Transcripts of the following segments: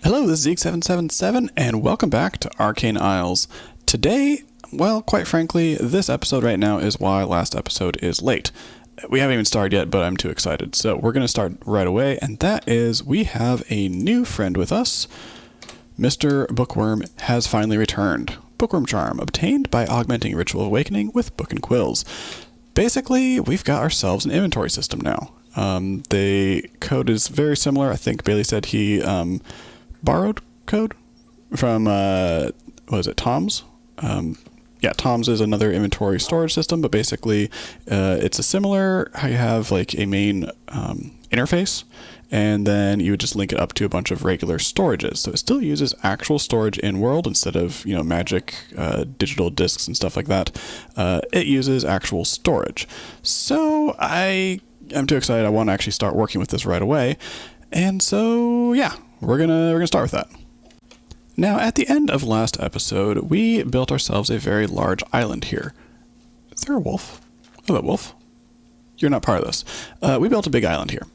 Hello, this is Zeke777, and welcome back to Arcane Isles. Today, well, quite frankly, this episode right now is why last episode is late. We haven't even started yet, but I'm too excited. So we're going to start right away, and that is we have a new friend with us. Mr. Bookwyrm has finally returned. Bookwyrm charm, obtained by augmenting Ritual Awakening with Book and Quills. Basically, we've got ourselves an inventory system now. The code is very similar. I think Bailey said he borrowed code from, Tom's? Yeah, Tom's is another inventory storage system, but basically it's a similar, how you have like a main interface, and then you would just link it up to a bunch of regular storages. So it still uses actual storage in-world instead of, magic digital disks and stuff like that. It uses actual storage. So I'm too excited. I want to actually start working with this right away. And so, yeah, we're gonna start with that. Now, at the end of last episode, we built ourselves a very large island here. Is there a wolf? Hello, wolf. You're not part of this. We built a big island here.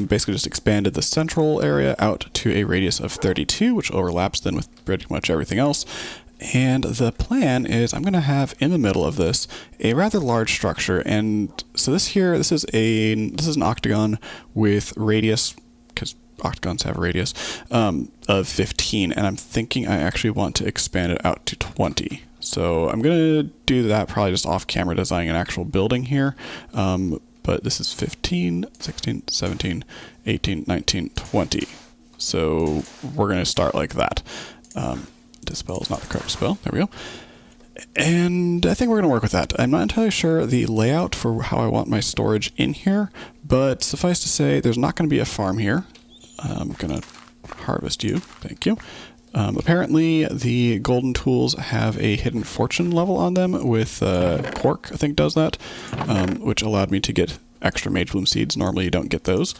Basically just expanded the central area out to a radius of 32, which overlaps then with pretty much everything else. And the plan is I'm going to have in the middle of this a rather large structure. And so this is an octagon with radius, because octagons have a radius, of 15. And I'm thinking I actually want to expand it out to 20. So I'm going to do that probably just off camera, designing an actual building here. But this is 15, 16, 17, 18, 19, 20. So we're going to start like that. Dispel is not the correct spell. There we go. And I think we're going to work with that. I'm not entirely sure the layout for how I want my storage in here, but suffice to say, there's not going to be a farm here. I'm going to harvest you. Thank you. Apparently, the golden tools have a hidden fortune level on them with Quark, I think, does that, which allowed me to get extra Mage Bloom seeds. Normally, you don't get those,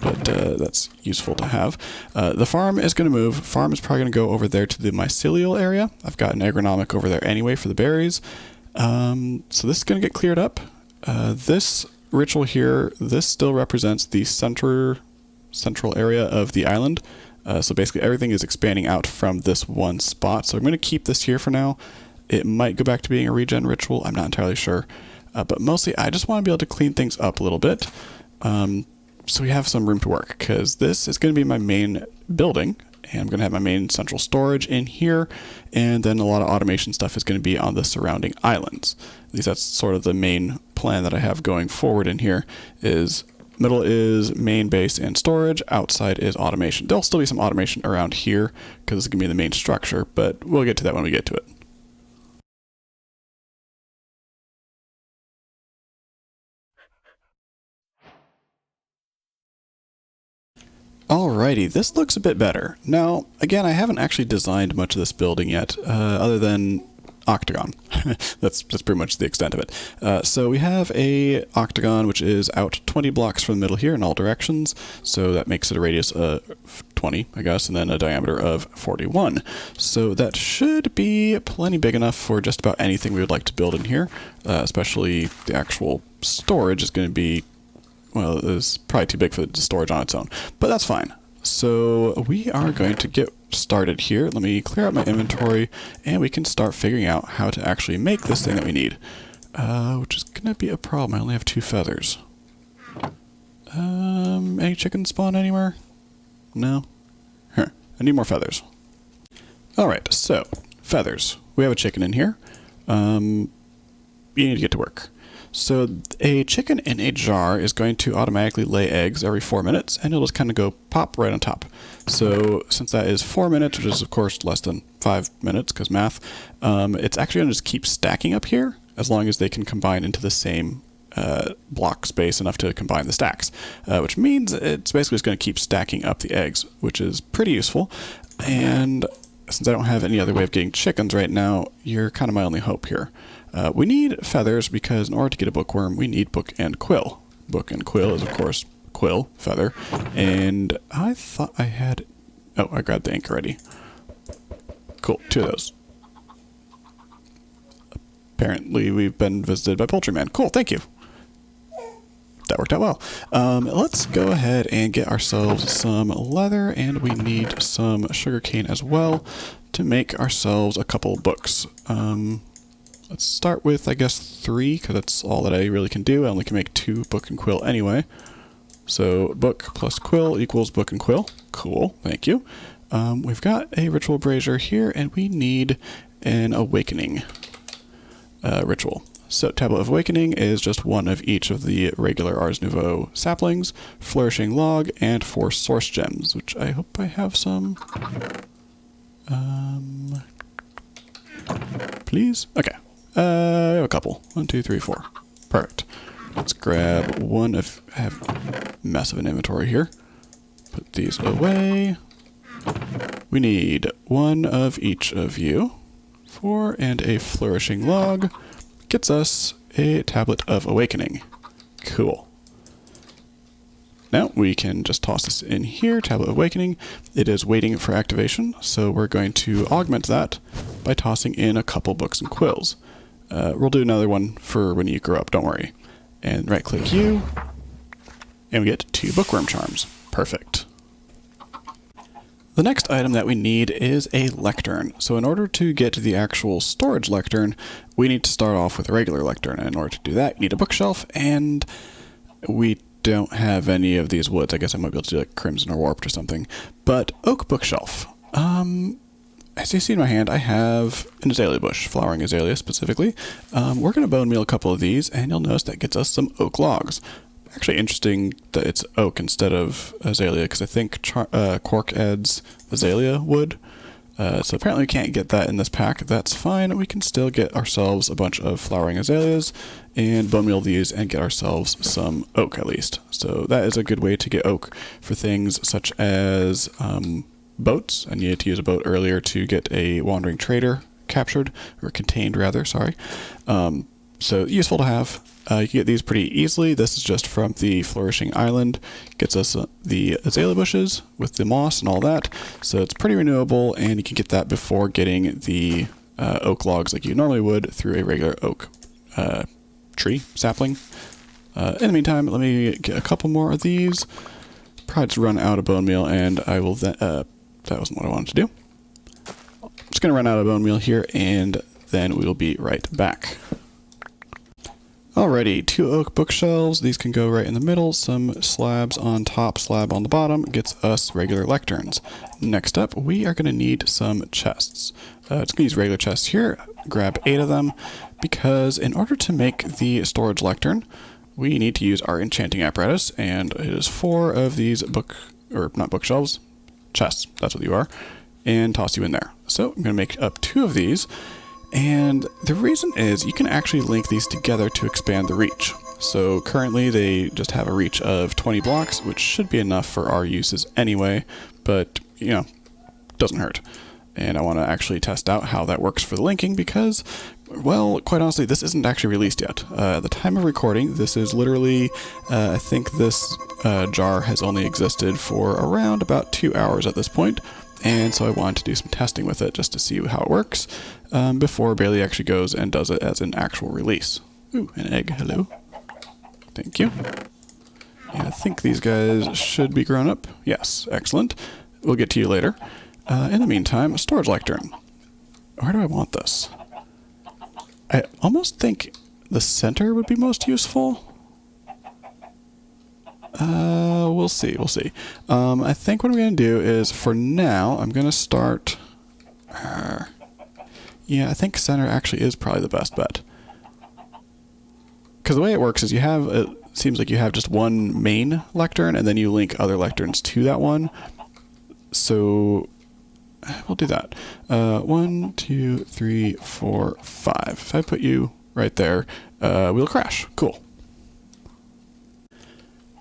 but that's useful to have. The farm is going to move. Farm is probably going to go over there to the mycelial area. I've got an agronomic over there anyway for the berries. So this is going to get cleared up. This ritual here, this still represents the central area of the island. So basically everything is expanding out from this one spot. So I'm going to keep this here for now. It might go back to being a regen ritual. I'm not entirely sure. But mostly I just want to be able to clean things up a little bit. So we have some room to work, because this is going to be my main building. And I'm going to have my main central storage in here. And then a lot of automation stuff is going to be on the surrounding islands. At least that's sort of the main plan that I have going forward in here is... Middle is main base and storage. Outside is automation. There'll still be some automation around here because it's going to be the main structure, but we'll get to that when we get to it. Alrighty, this looks a bit better. Now, again, I haven't actually designed much of this building yet, other than octagon. That's pretty much the extent of it. So we have a octagon which is out 20 blocks from the middle here in all directions. So that makes it a radius of 20, I guess, and then a diameter of 41. So that should be plenty big enough for just about anything we would like to build in here. Especially the actual storage is going to be, well, it's probably too big for the storage on its own, but that's fine. So we are going to get started here. Let me clear out my inventory, and we can start figuring out how to actually make this thing that we need, which is going to be a problem. I only have 2 feathers. Any chickens spawn anywhere? No? Here, I need more feathers. Alright, so, feathers. We have a chicken in here. You need to get to work. So a chicken in a jar is going to automatically lay eggs every 4 minutes, and it'll just kind of go pop right on top. So since that is 4 minutes, which is of course less than 5 minutes because math, it's actually going to just keep stacking up here as long as they can combine into the same block space enough to combine the stacks, which means it's basically just going to keep stacking up the eggs, which is pretty useful. And since I don't have any other way of getting chickens right now, you're kind of my only hope here. We need feathers because in order to get a bookworm, we need book and quill. Book and quill is, of course, quill, feather. And I thought I had... Oh, I grabbed the ink already. Cool, 2 of those. Apparently we've been visited by Poultryman. Cool, thank you. that worked out well. Let's go ahead and get ourselves some leather, and we need some sugarcane as well to make ourselves a couple books. Let's start with, I guess, 3, because that's all that I really can do. I only can make 2 book and quill anyway. So book plus quill equals book and quill. Cool, thank you. We've got a ritual brazier here, and we need an awakening ritual. So Tablet of Awakening is just 1 of each of the regular Ars Nouveau saplings, Flourishing Log, and 4 source gems, which I hope I have some. Please? Okay. I have a couple. 1, 2, 3, 4. Perfect. Let's grab one of... I have a mess of an inventory here. Put these away. We need 1 of each of you. 4 and a Flourishing Log. Gets us a Tablet of Awakening. Cool. Now we can just toss this in here, Tablet of Awakening. It is waiting for activation, so we're going to augment that by tossing in a couple books and quills. We'll do another one for when you grow up, don't worry. And right-click you, and we get 2 Bookwyrm charms. Perfect. The next item that we need is a lectern. So in order to get to the actual storage lectern, we need to start off with a regular lectern. And in order to do that, you need a bookshelf, and we don't have any of these woods. I guess I might be able to do like crimson or warped or something. But oak bookshelf. As you see in my hand, I have an azalea bush, flowering azalea specifically. We're going to bone meal a couple of these, and you'll notice that gets us some oak logs. Actually interesting that it's oak instead of azalea, because I think cork adds azalea wood. So apparently we can't get that in this pack. That's fine. We can still get ourselves a bunch of flowering azaleas and bone meal these and get ourselves some oak at least. So that is a good way to get oak for things such as boats. I needed to use a boat earlier to get a wandering trader captured, or contained rather, sorry. So useful to have. You can get these pretty easily. This is just from the Flourishing Island. Gets us the azalea bushes with the moss and all that. So it's pretty renewable, and you can get that before getting the oak logs like you normally would through a regular oak tree, sapling. In the meantime, let me get a couple more of these. Probably just run out of bone meal, and I will then... that wasn't what I wanted to do. I'm just going to run out of bone meal here, and then we'll be right back. Alrighty, 2 oak bookshelves. These can go right in the middle. Some slabs on top, slab on the bottom gets us regular lecterns. Next up, we are going to need some chests. Just going to use regular chests here. Grab 8 of them, because in order to make the storage lectern, we need to use our enchanting apparatus, and it is 4 of these not bookshelves, chests, that's what you are, and toss you in there. So I'm going to make up 2 of these. And the reason is you can actually link these together to expand the reach. So currently they just have a reach of 20 blocks, which should be enough for our uses anyway, but, you know, doesn't hurt. And I want to actually test out how that works for the linking because, well, quite honestly, this isn't actually released yet. At the time of recording, this is literally, I think this jar has only existed for around about 2 hours at this point. And so I wanted to do some testing with it just to see how it works before Bailey actually goes and does it as an actual release. Ooh, an egg. Hello. Thank you. And I think these guys should be grown up. Yes, excellent. We'll get to you later. In the meantime, a storage lectern. Where do I want this? I almost think the center would be most useful. We'll see. I think what I'm going to do is, for now, I'm going to start... yeah, I think center actually is probably the best bet. Because the way it works is it seems like you have just one main lectern, and then you link other lecterns to that one. So, we'll do that. 1, 2, 3, 4, 5. If I put you right there, we'll crash. Cool.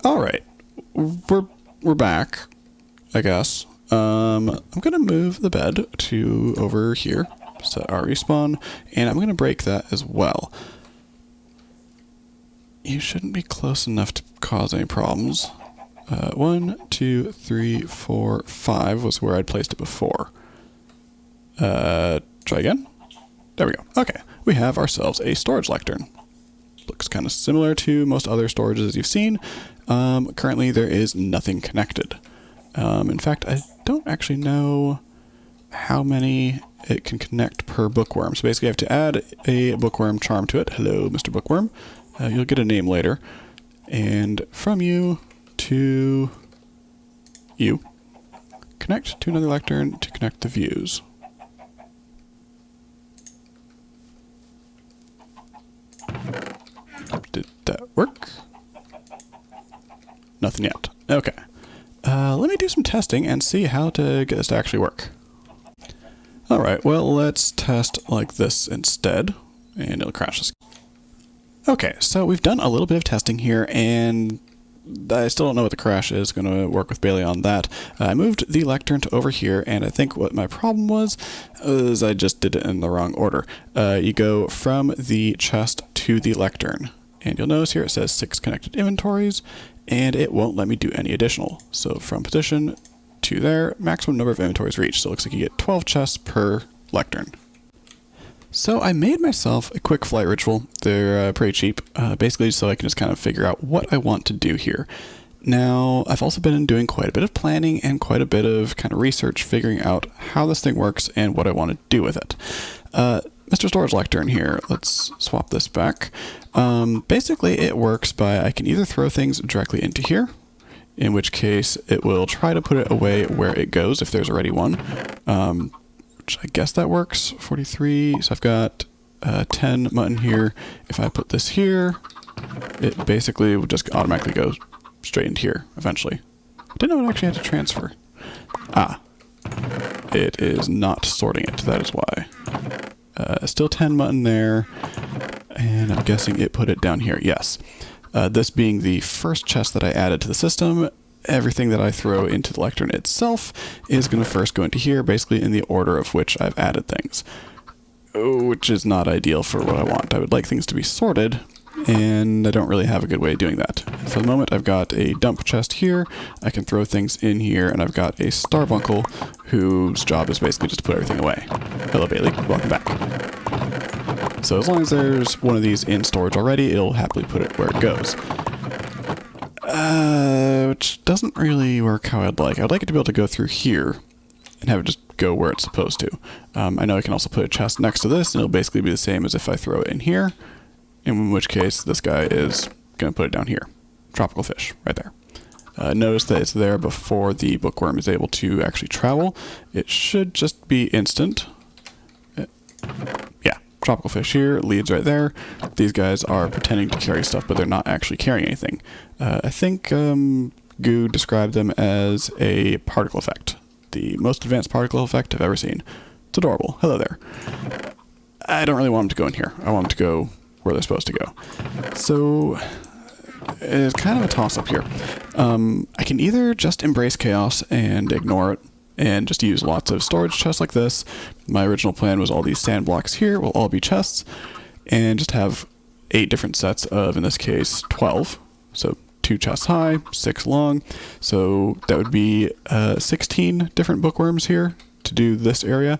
Alright, we're back, I guess. I'm going to move the bed to over here, set our respawn, and I'm going to break that as well. You shouldn't be close enough to cause any problems. 1, 2, 3, 4, 5 was where I'd placed it before. Try again. There we go. Okay, we have ourselves a storage lectern. Looks kind of similar to most other storages you've seen. Currently there is nothing connected. In fact, I don't actually know how many it can connect per bookworm. So basically I have to add a bookworm charm to it. Hello, Mr. Bookworm. You'll get a name later. And from you to you, connect to another lectern to connect the views. Did that work? Nothing yet. Okay. Let me do some testing and see how to get this to actually work. Alright, well, let's test like this instead, and it'll crash this. Okay, so we've done a little bit of testing here, and I still don't know what the crash is. Going to work with Bailey on that. I moved the lectern to over here, and I think what my problem was is I just did it in the wrong order. You go from the chest to the lectern, and you'll notice here it says 6 connected inventories, and it won't let me do any additional. So from position to there, maximum number of inventories reached. So it looks like you get 12 chests per lectern. So I made myself a quick flight ritual. They're pretty cheap, basically so I can just kind of figure out what I want to do here. Now, I've also been doing quite a bit of planning and quite a bit of kind of research, figuring out how this thing works and what I want to do with it. Mr. Storage Lectern here, let's swap this back. Basically, it works by I can either throw things directly into here, in which case it will try to put it away where it goes if there's already one. I guess that works. 43, so I've got 10 mutton here. If I put this here, it basically will just automatically go straight into here eventually. I didn't know it actually had to transfer. It is not sorting it, that is why. Still 10 mutton there, and I'm guessing it put it down here, yes. This being the first chest that I added to the system, everything that I throw into the lectern itself is going to first go into here, basically in the order of which I've added things, which is not ideal for what I want. I would like things to be sorted, and I don't really have a good way of doing that. For the moment, I've got a dump chest here, I can throw things in here, and I've got a starbunkle whose job is basically just to put everything away. Hello, Bailey. Welcome back. So as long as there's one of these in storage already, it'll happily put it where it goes. Which doesn't really work how I'd like. I'd like it to be able to go through here and have it just go where it's supposed to. I know I can also put a chest next to this, and it'll basically be the same as if I throw it in here, in which case this guy is going to put it down here. Tropical fish, right there. Notice that it's there before the bookworm is able to actually travel. It should just be instant. Yeah. Tropical fish here, leads right there. These guys are pretending to carry stuff, but they're not actually carrying anything. I think Goo described them as a particle effect. The most advanced particle effect I've ever seen. It's adorable. Hello there. I don't really want them to go in here. I want them to go where they're supposed to go. So it's kind of a toss-up here. I can either just embrace chaos and ignore it, and just use lots of storage chests like this. My original plan was all these sand blocks here will all be chests, and just have 8 different sets of, in this case, 12. So 2 chests high, 6 long. So that would be 16 different bookworms here to do this area.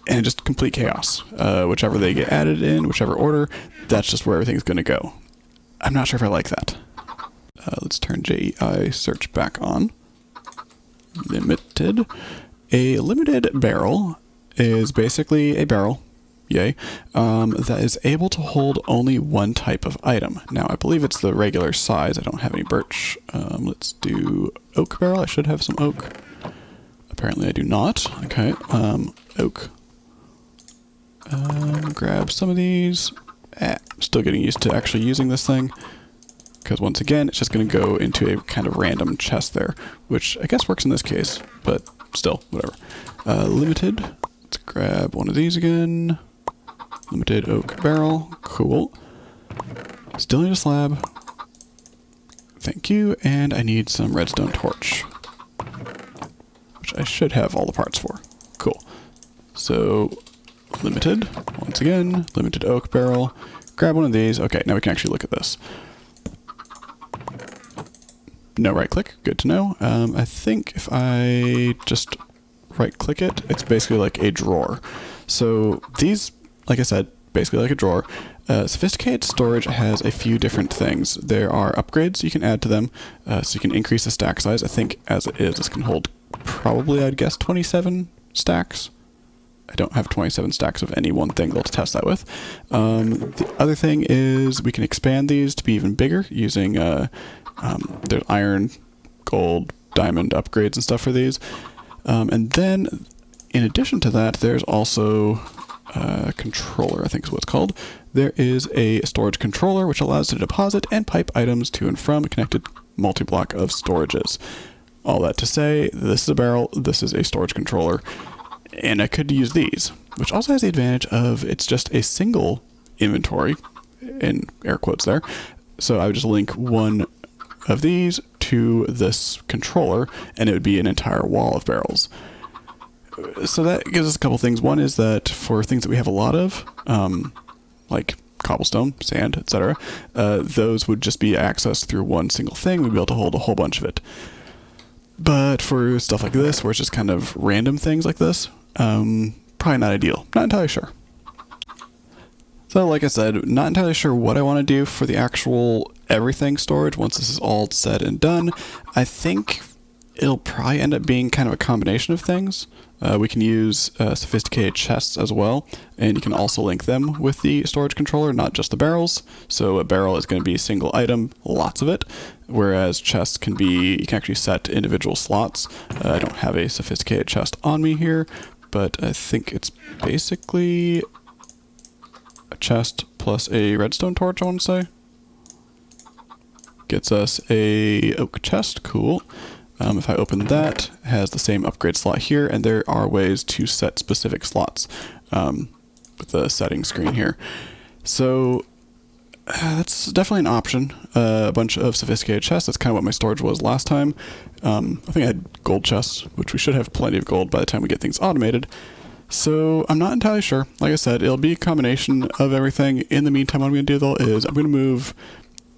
And just complete chaos. Whichever they get added in, whichever order, that's just where everything's going to go. I'm not sure if I like that. Let's turn JEI search back on. Limited. A limited barrel is basically a barrel, yay, that is able to hold only one type of item. Now, I believe it's the regular size. I don't have any birch. Let's do oak barrel. I should have some oak. Apparently I do not. Okay, oak. Grab some of these. Still getting used to actually using this thing, because once again, it's just going to go into a kind of random chest there, which I guess works in this case, but still, whatever. Limited. Let's grab one of these again. Limited oak barrel. Cool. Still need a slab. Thank you, and I need some redstone torch, which I should have all the parts for. Cool. So, limited, once again, limited oak barrel. Grab one of these. Okay, now we can actually look at this. No right click, good to know. I think if I just right click it, it's basically like a drawer. So these, like I said, basically like a drawer. Sophisticated storage has a few different things. There are upgrades you can add to them, so you can increase the stack size. I think as it is, this can hold probably, I'd guess, 27 stacks. I don't have 27 stacks of any one thing to test that with. The other thing is we can expand these to be even bigger using there's iron, gold, diamond upgrades and stuff for these. And then, in addition to that, there's also a controller, I think is what it's called. There is a storage controller which allows you to deposit and pipe items to and from a connected multi-block of storages. All that to say, this is a barrel, this is a storage controller, and I could use these, which also has the advantage of it's just a single inventory, in air quotes there. So I would just link one of these to this controller, and it would be an entire wall of barrels. So that gives us a couple things. One is that for things that we have a lot of, like cobblestone, sand, etc., those would just be accessed through one single thing. We'd be able to hold a whole bunch of it. But for stuff like this, where it's just kind of random things like this, probably not ideal. Not entirely sure. So like I said, not entirely sure what I want to do for the actual everything storage once this is all said and done. I think it'll probably end up being kind of a combination of things. We can use sophisticated chests as well, and you can also link them with the storage controller, not just the barrels. So a barrel is going to be a single item, lots of it, whereas chests can be, you can actually set individual slots. I don't have a sophisticated chest on me here, but I think it's basically a chest plus a redstone torch, I want to say. Gets us a oak chest, cool. If I open that, it has the same upgrade slot here, and there are ways to set specific slots with the settings screen here. So that's definitely an option. A bunch of sophisticated chests, that's kind of what my storage was last time. I think I had gold chests, which we should have plenty of gold by the time we get things automated. So I'm not entirely sure. Like I said, it'll be a combination of everything. In the meantime, what I'm going to do though is I'm going to move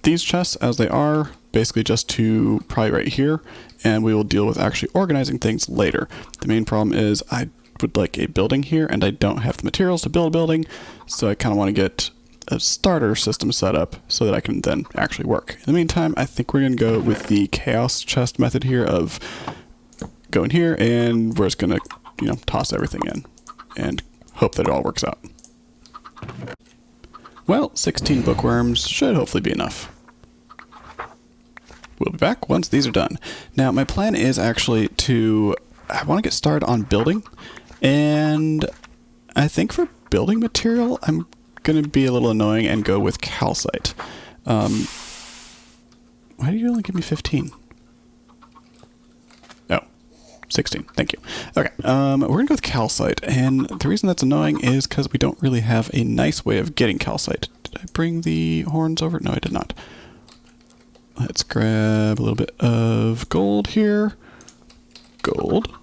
these chests as they are, basically just to probably right here, and we will deal with actually organizing things later. The main problem is I would like a building here, and I don't have the materials to build a building, so I kind of want to get a starter system set up so that I can then actually work. In the meantime, I think we're going to go with the chaos chest method here of going here, and we're just going to, toss everything in and hope that it all works out. Well, 16 bookworms should hopefully be enough. We'll be back once these are done. Now, my plan is actually I want to get started on building, and I think for building material, I'm going to be a little annoying and go with calcite. Why did you only give me 15? Oh, 16, thank you. Okay, we're going to go with calcite, and the reason that's annoying is because we don't really have a nice way of getting calcite. Did I bring the horns over? No, I did not. Let's grab a little bit of gold here. Gold.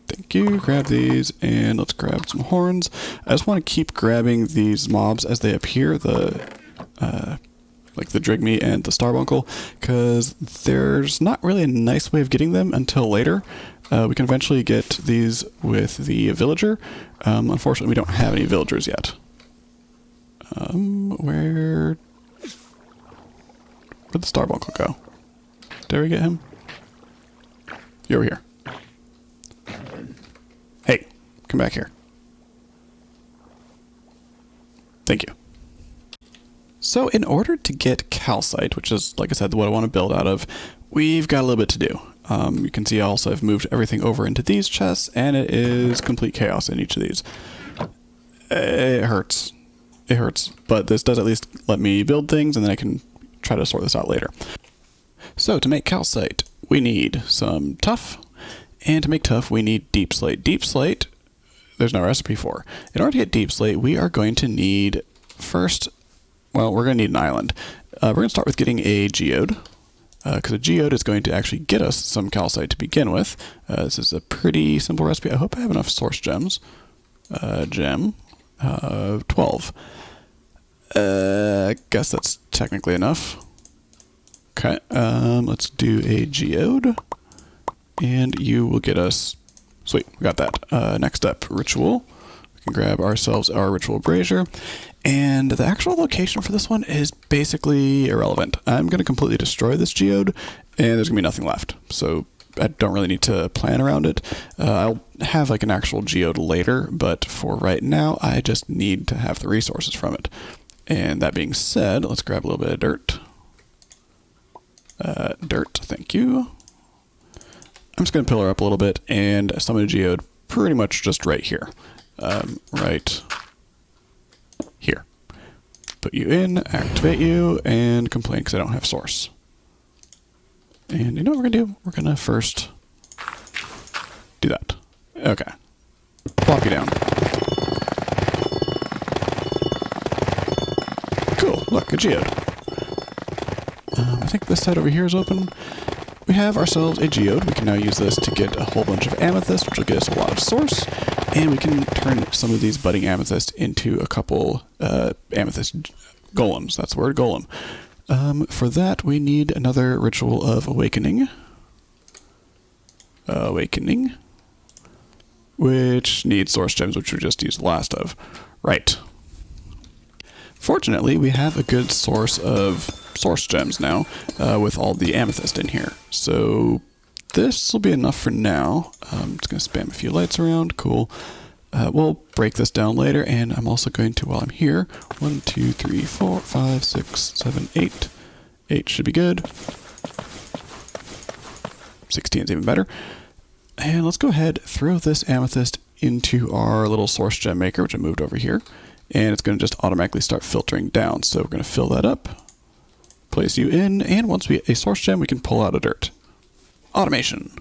Thank you. Grab these, and let's grab some horns. I just want to keep grabbing these mobs as they appear, like the Drigme and the Starbuncle, because there's not really a nice way of getting them until later. We can eventually get these with the villager. Unfortunately, we don't have any villagers yet. Where'd the Starbuncle go? Did we get him? You're over here. Hey, come back here. Thank you. So in order to get calcite, which is, like I said, what I want to build out of, we've got a little bit to do. You can see also I've moved everything over into these chests, and it is complete chaos in each of these. It hurts. It hurts, but this does at least let me build things, and then I can try to sort this out later. So to make calcite, we need some tuff, and to make tuff, we need deep slate. Deep slate, there's no recipe for. In order to get deep slate, we are going to need first, well, we're going to need an island. We're going to start with getting a geode, because a geode is going to actually get us some calcite to begin with. This is a pretty simple recipe. I hope I have enough source gems. 12. I guess that's technically enough. Okay, let's do a geode, and you will get us, sweet, we got that. Next up, ritual. We can grab ourselves our ritual brazier, And the actual location for this one is basically irrelevant. I'm going to completely destroy this geode, and there's going to be nothing left. So I don't really need to plan around it. I'll have like an actual geode later, but for right now, I just need to have the resources from it. And that being said, let's grab a little bit of dirt. Dirt, thank you. I'm just going to pillar up a little bit and summon a geode pretty much just right here. Right here. Put you in, activate you, and complain because I don't have source. And you know what we're going to do? We're going to first do that. Okay. Plop you down. Cool. Look, a geode. I think this side over here is open. We have ourselves a geode. We can now use this to get a whole bunch of amethyst, which will get us a lot of source. And we can turn some of these budding amethyst into a couple amethyst golems. That's the word, golem. For that, we need another ritual of awakening. Which needs source gems, which we just used the last of. Right. Fortunately, we have a good source of source gems now with all the amethyst in here. So this will be enough for now. I'm just going to spam a few lights around. Cool. We'll break this down later, and I'm also going to, while I'm here, 1, 2, 3, 4, 5, 6, 7, 8. 8 should be good. 16 is even better. And let's go ahead, throw this amethyst into our little source gem maker, which I moved over here. And it's going to just automatically start filtering down. So we're going to fill that up, place you in, and once we get a source gem, we can pull out a dirt. Automation.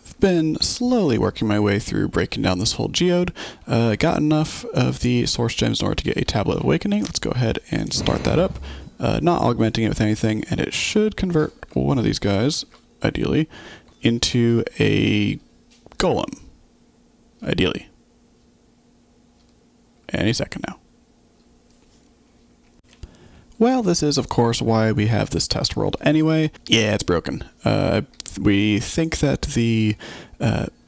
I've been slowly working my way through breaking down this whole geode. Got enough of the source gems in order to get a tablet of awakening. Let's go ahead and start that up. Not augmenting it with anything, and it should convert one of these guys, ideally, into a golem. Ideally. Any second now. Well, this is, of course, why we have this test world anyway. Yeah, it's broken. We think that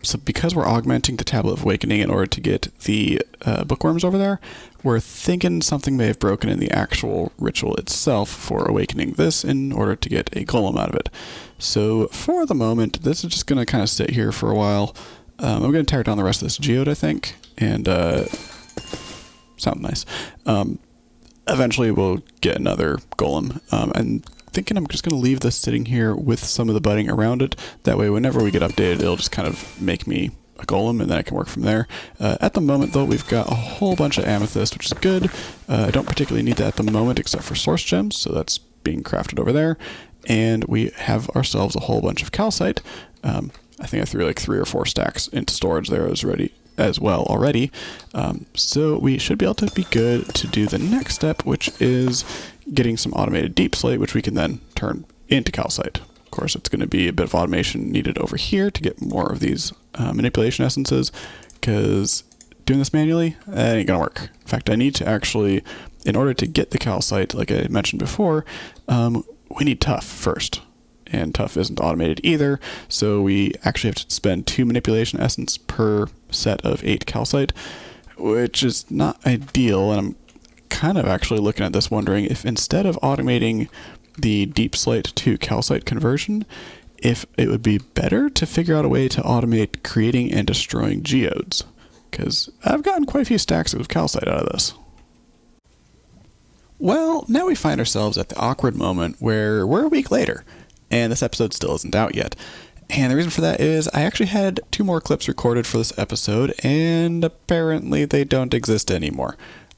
so because we're augmenting the Tablet of Awakening in order to get the Bookwyrms over there, we're thinking something may have broken in the actual ritual itself for awakening this in order to get a golem out of it. So for the moment, this is just going to kind of sit here for a while. I'm going to tear down the rest of this geode, I think, and sound nice. Eventually we'll get another golem. And thinking I'm just going to leave this sitting here with some of the budding around it. That way whenever we get updated, it'll just kind of make me a golem, and then I can work from there. At the moment, though, we've got a whole bunch of amethyst, which is good. I don't particularly need that at the moment, except for source gems, so that's being crafted over there. And we have ourselves a whole bunch of calcite. I think I threw like 3 or 4 stacks into storage there as well already. So we should be able to be good to do the next step, which is getting some automated deep slate, which we can then turn into calcite. Of course, it's going to be a bit of automation needed over here to get more of these manipulation essences, because doing this manually, that ain't going to work. In fact, I need to actually, in order to get the calcite, like I mentioned before, we need tough first. And tough isn't automated either, so we actually have to spend 2 manipulation essence per set of 8 calcite, which is not ideal. And I'm kind of actually looking at this wondering if instead of automating the deep slate to calcite conversion, if it would be better to figure out a way to automate creating and destroying geodes, because I've gotten quite a few stacks of calcite out of this. Well, now we find ourselves at the awkward moment where we're a week later, and this episode still isn't out yet. And the reason for that is I actually had 2 more clips recorded for this episode, and apparently they don't exist anymore.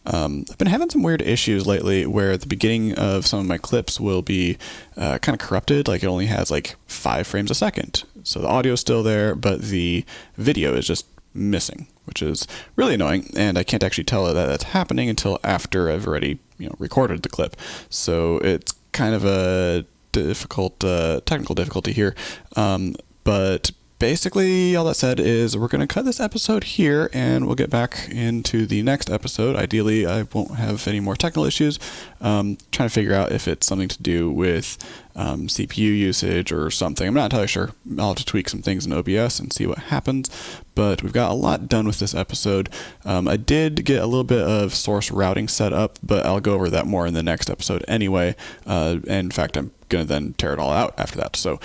I've been having some weird issues lately where the beginning of some of my clips will be kind of corrupted, like it only has like 5 frames a second. So the audio is still there, but the video is just missing, which is really annoying, and I can't actually tell that that's happening until after I've already recorded the clip. So it's kind of a difficult technical difficulty here, but basically, all that said is we're going to cut this episode here, and we'll get back into the next episode. Ideally, I won't have any more technical issues. Trying to figure out if it's something to do with CPU usage or something. I'm not entirely sure. I'll have to tweak some things in OBS and see what happens. But we've got a lot done with this episode. I did get a little bit of source routing set up, but I'll go over that more in the next episode anyway. In fact, I'm going to then tear it all out after that. So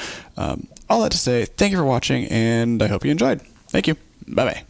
all that to say, thank you for watching, and I hope you enjoyed. Thank you. Bye-bye.